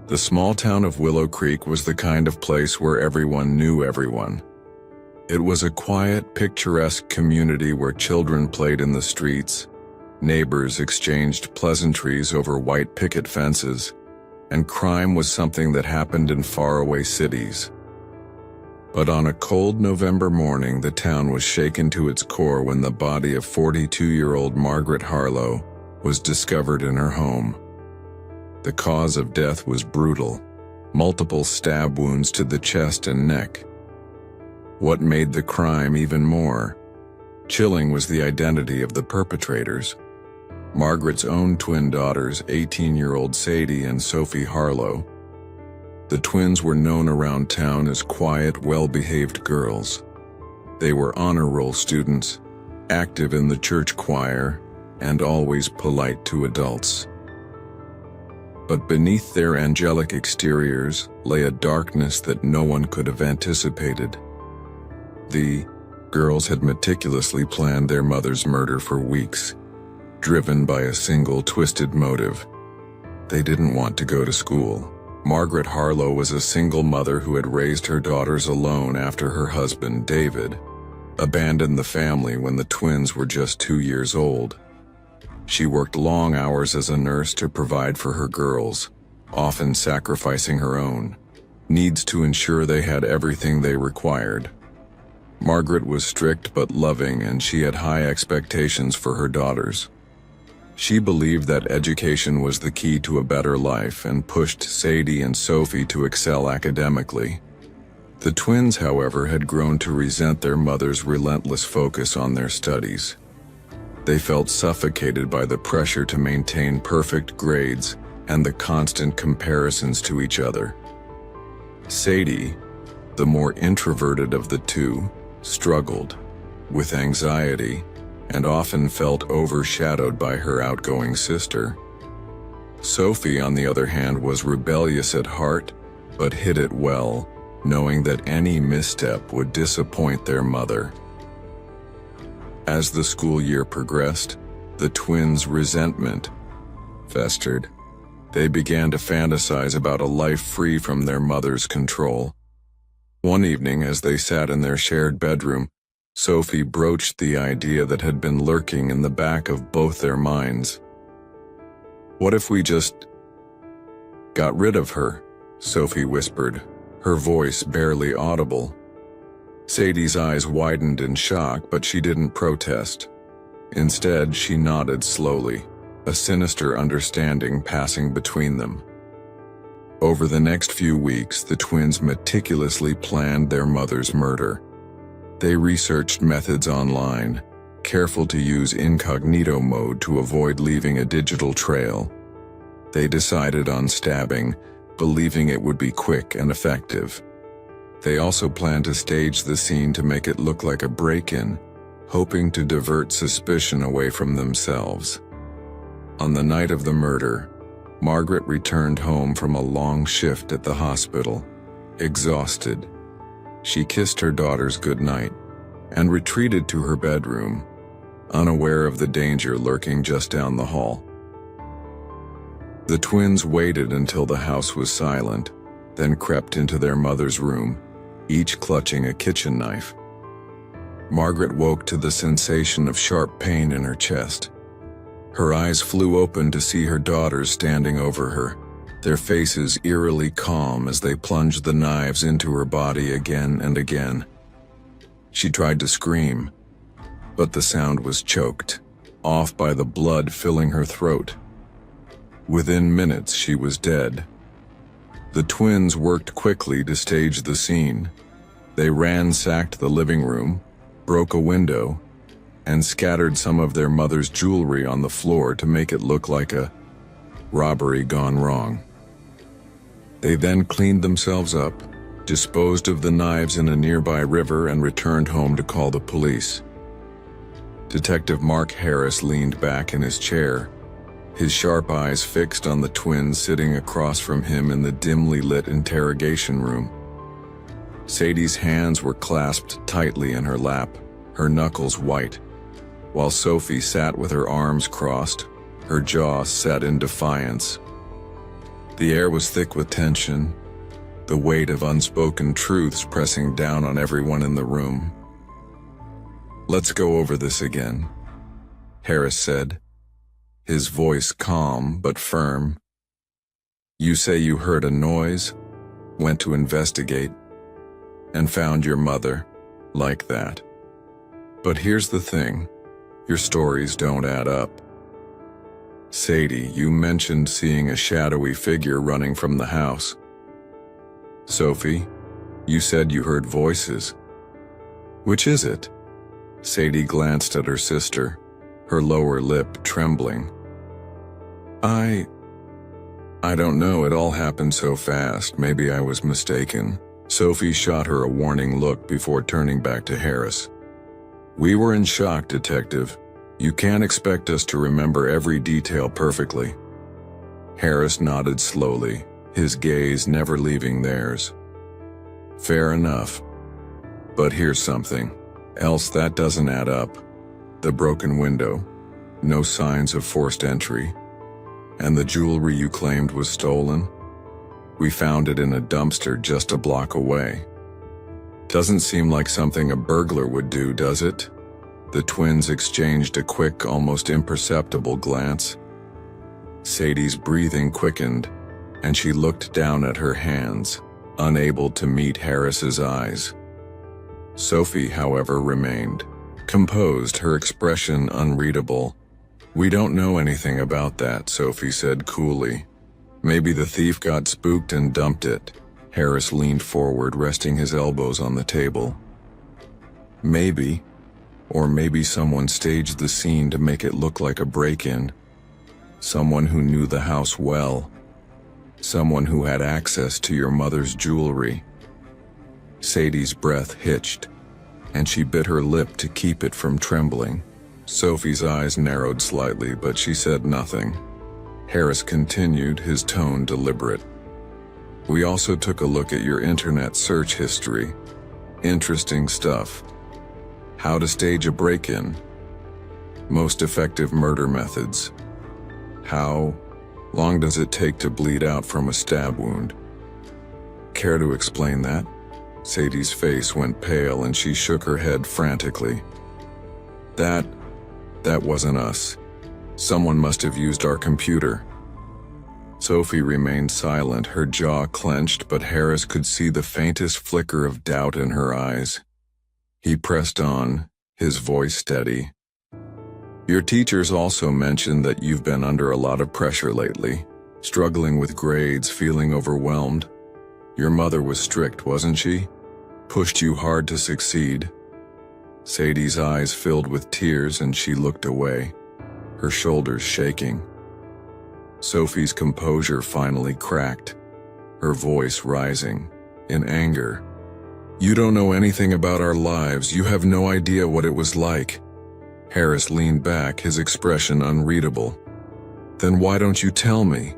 The small town of Willow Creek was the kind of place where everyone knew everyone. It was a quiet, picturesque community where children played in the streets, neighbors exchanged pleasantries over white picket fences, and crime was something that happened in faraway cities. But on a cold November morning, the town was shaken to its core when the body of 42-year-old Margaret Harlow was discovered in her home. The cause of death was brutal, multiple stab wounds to the chest and neck. What made the crime even more chilling was the identity of the perpetrators. Margaret's own twin daughters, 18-year-old Sadie and Sophie Harlow. The twins were known around town as quiet, well-behaved girls. They were honor roll students, active in the church choir, and always polite to adults. But beneath their angelic exteriors lay a darkness that no one could have anticipated. The girls had meticulously planned their mother's murder for weeks, driven by a single twisted motive. They didn't want to go to school. Margaret Harlow was a single mother who had raised her daughters alone after her husband, David, abandoned the family when the twins were just 2 years old. She worked long hours as a nurse to provide for her girls, often sacrificing her own needs to ensure they had everything they required. Margaret was strict but loving, and she had high expectations for her daughters. She believed that education was the key to a better life and pushed Sadie and Sophie to excel academically. The twins, however, had grown to resent their mother's relentless focus on their studies. They felt suffocated by the pressure to maintain perfect grades and the constant comparisons to each other. Sadie, the more introverted of the two, struggled with anxiety and often felt overshadowed by her outgoing sister. Sophie, on the other hand, was rebellious at heart, but hid it well, knowing that any misstep would disappoint their mother. As the school year progressed, the twins' resentment festered. They began to fantasize about a life free from their mother's control. One evening, as they sat in their shared bedroom, Sophie broached the idea that had been lurking in the back of both their minds. "What if we just got rid of her?" Sophie whispered, her voice barely audible. Sadie's eyes widened in shock, but she didn't protest. Instead, she nodded slowly, a sinister understanding passing between them. Over the next few weeks, the twins meticulously planned their mother's murder. They researched methods online, careful to use incognito mode to avoid leaving a digital trail. They decided on stabbing, believing it would be quick and effective. They also planned to stage the scene to make it look like a break-in, hoping to divert suspicion away from themselves. On the night of the murder, Margaret returned home from a long shift at the hospital, exhausted. She kissed her daughters goodnight and retreated to her bedroom, unaware of the danger lurking just down the hall. The twins waited until the house was silent, then crept into their mother's room, each clutching a kitchen knife. Margaret woke to the sensation of sharp pain in her chest. Her eyes flew open to see her daughters standing over her, their faces eerily calm as they plunged the knives into her body again and again. She tried to scream, but the sound was choked, off by the blood filling her throat. Within minutes, she was dead. The twins worked quickly to stage the scene. They ransacked the living room, broke a window, and scattered some of their mother's jewelry on the floor to make it look like a robbery gone wrong. They then cleaned themselves up, disposed of the knives in a nearby river, and returned home to call the police. Detective Mark Harris leaned back in his chair, his sharp eyes fixed on the twins sitting across from him in the dimly lit interrogation room. Sadie's hands were clasped tightly in her lap, her knuckles white, while Sophie sat with her arms crossed, her jaw set in defiance. The air was thick with tension, the weight of unspoken truths pressing down on everyone in the room. "Let's go over this again," Harris said, his voice calm but firm. "You say you heard a noise, went to investigate, and found your mother, like that. But here's the thing, your stories don't add up. Sadie, you mentioned seeing a shadowy figure running from the house. Sophie, you said you heard voices. Which is it?" Sadie glanced at her sister, her lower lip trembling. I don't know, it all happened so fast, maybe I was mistaken." Sophie shot her a warning look before turning back to Harris. "We were in shock, Detective. You can't expect us to remember every detail perfectly." Harris nodded slowly, his gaze never leaving theirs. "Fair enough. But here's something else that doesn't add up. The broken window, no signs of forced entry. And the jewelry you claimed was stolen? We found it in a dumpster just a block away. Doesn't seem like something a burglar would do, does it?" The twins exchanged a quick, almost imperceptible glance. Sadie's breathing quickened, and she looked down at her hands, unable to meet Harris's eyes. Sophie, however, remained composed, her expression unreadable. "We don't know anything about that," Sophie said coolly. "Maybe the thief got spooked and dumped it." Harris leaned forward, resting his elbows on the table. "Maybe. Or maybe someone staged the scene to make it look like a break-in. Someone who knew the house well. Someone who had access to your mother's jewelry." Sadie's breath hitched, and she bit her lip to keep it from trembling. Sophie's eyes narrowed slightly, but she said nothing. Harris continued, his tone deliberate. "We also took a look at your internet search history. Interesting stuff. How to stage a break-in. Most effective murder methods. How long does it take to bleed out from a stab wound? Care to explain that?" Sadie's face went pale and she shook her head frantically. That wasn't us. Someone must have used our computer." Sophie remained silent, her jaw clenched, but Harris could see the faintest flicker of doubt in her eyes. He pressed on, his voice steady. "Your teachers also mentioned that you've been under a lot of pressure lately, struggling with grades, feeling overwhelmed. Your mother was strict, wasn't she? Pushed you hard to succeed." Sadie's eyes filled with tears and she looked away, her shoulders shaking. Sophie's composure finally cracked, her voice rising, in anger. "You don't know anything about our lives, you have no idea what it was like." Harris leaned back, his expression unreadable. "Then why don't you tell me?"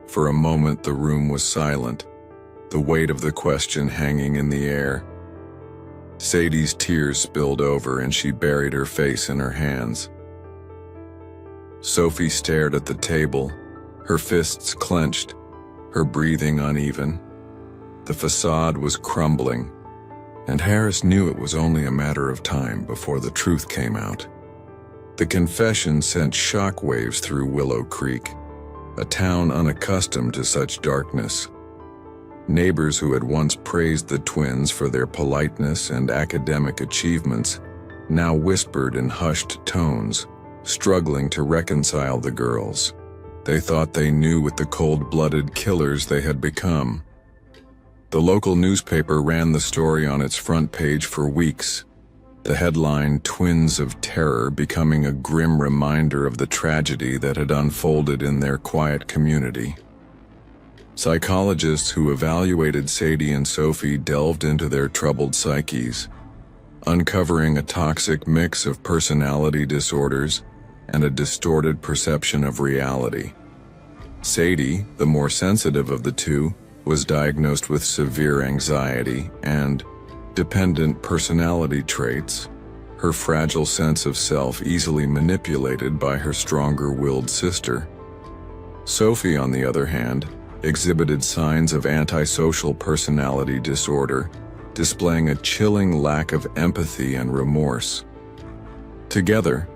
For a moment the room was silent, the weight of the question hanging in the air. Sadie's tears spilled over and she buried her face in her hands. Sophie stared at the table, her fists clenched, her breathing uneven. The facade was crumbling, and Harris knew it was only a matter of time before the truth came out. The confession sent shockwaves through Willow Creek, a town unaccustomed to such darkness. Neighbors who had once praised the twins for their politeness and academic achievements now whispered in hushed tones, struggling to reconcile the girls. They thought they knew what the cold-blooded killers they had become. The local newspaper ran the story on its front page for weeks, the headline "Twins of Terror" becoming a grim reminder of the tragedy that had unfolded in their quiet community. Psychologists who evaluated Sadie and Sophie delved into their troubled psyches, uncovering a toxic mix of personality disorders and a distorted perception of reality. Sadie, the more sensitive of the two, was diagnosed with severe anxiety and dependent personality traits, her fragile sense of self easily manipulated by her stronger-willed sister. Sophie, on the other hand, exhibited signs of antisocial personality disorder, displaying a chilling lack of empathy and remorse. Together,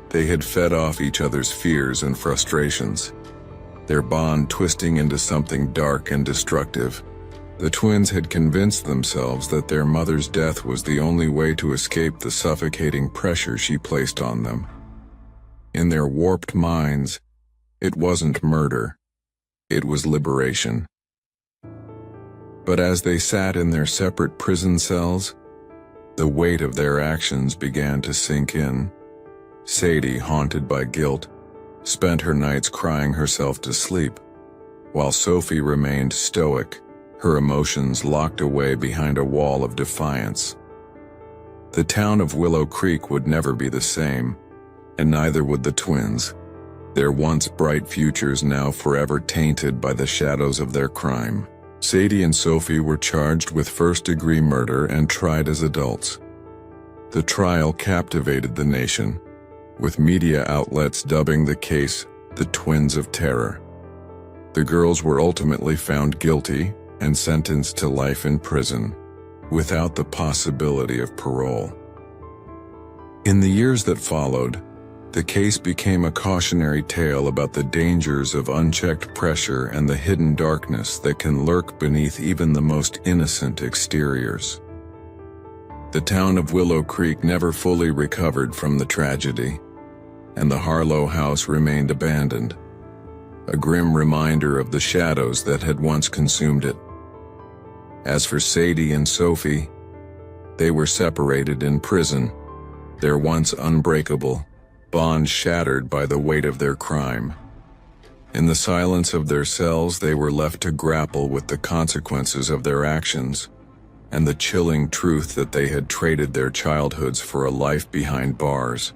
they had fed off each other's fears and frustrations, their bond twisting into something dark and destructive. The twins had convinced themselves that their mother's death was the only way to escape the suffocating pressure she placed on them. In their warped minds, it wasn't murder, it was liberation. But as they sat in their separate prison cells, the weight of their actions began to sink in. Sadie, haunted by guilt, spent her nights crying herself to sleep, while Sophie remained stoic, her emotions locked away behind a wall of defiance. The town of Willow Creek would never be the same, and neither would the twins, their once bright futures now forever tainted by the shadows of their crime. Sadie and Sophie were charged with first-degree murder and tried as adults. The trial captivated the nation, with media outlets dubbing the case the Twins of Terror. The girls were ultimately found guilty and sentenced to life in prison, without the possibility of parole. In the years that followed, the case became a cautionary tale about the dangers of unchecked pressure and the hidden darkness that can lurk beneath even the most innocent exteriors. The town of Willow Creek never fully recovered from the tragedy, and the Harlow house remained abandoned, a grim reminder of the shadows that had once consumed it. As for Sadie and Sophie, they were separated in prison, their once unbreakable bond shattered by the weight of their crime. In the silence of their cells, they were left to grapple with the consequences of their actions and the chilling truth that they had traded their childhoods for a life behind bars.